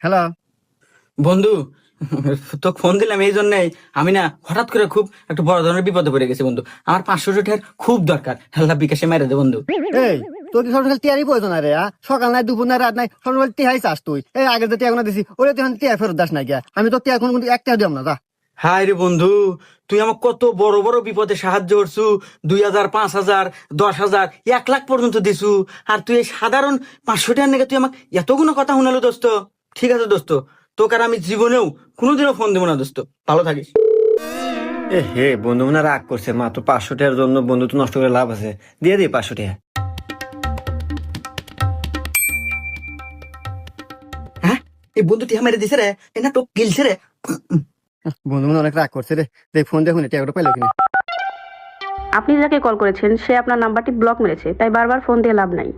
Hello বন্ধু, তো phone দিলাম এই জন্যই, আমি না হঠাৎ করে খুব একটা বড় ধরনের বিপদে পড়ে গেছি বন্ধু। আমার 500 টাকার খুব দরকার, আল্লাহ বিকাশে মেরে দে বন্ধু। এই তোর কি সকাল টিয়ারই প্রয়োজন রে? সকাল নাই, দুপুর নাই, রাত নাই, সকাল টিহাই চাস তুই? এই আগে যে টিয়া গুনা দিছি ওরে তুই টিয়া ফেরত দাস না গিয়া। আমি তো টিয়া কোনো একটা দিলাম না, যা। হায় রে বন্ধু, তুই আমার কত বড় বড় বিপদে সাহায্য করছু। 2000, 5000, 10,000, 1 লাখ পর্যন্ত দিছু। আর তুই এই সাধারণ 500 টাকার নাকি তুই আমাকে এতগুলো কথা শুনালো দোস্ত। ঠিক আছে দোস্ত, তোকে আর আমি জীবনেও কোনোদিনও ফোন দেবো না দোস্ত। ভালো থাকিস। এ হে, বন্ধু মনে হয় রাগ করছে। মাত্র 500 টাকার জন্য বন্ধু তো নষ্ট করে লাভ আছে। দিয়ে দিই 500 টাকা। হ্যাঁ, এই বন্ধু টিহা মেরে দিছে রে, এ না তো গিলছে রে। বন্ধু মনে হয় অনেক রাগ করছে রে। দেখ ফোন দেখুন, টিয়াটা পাইলো কিনা। আপনি যাকে কল করেছেন সে আপনার নাম্বারটি ব্লক মেরেছে, তাই বারবার ফোন দিয়ে লাভ নাই।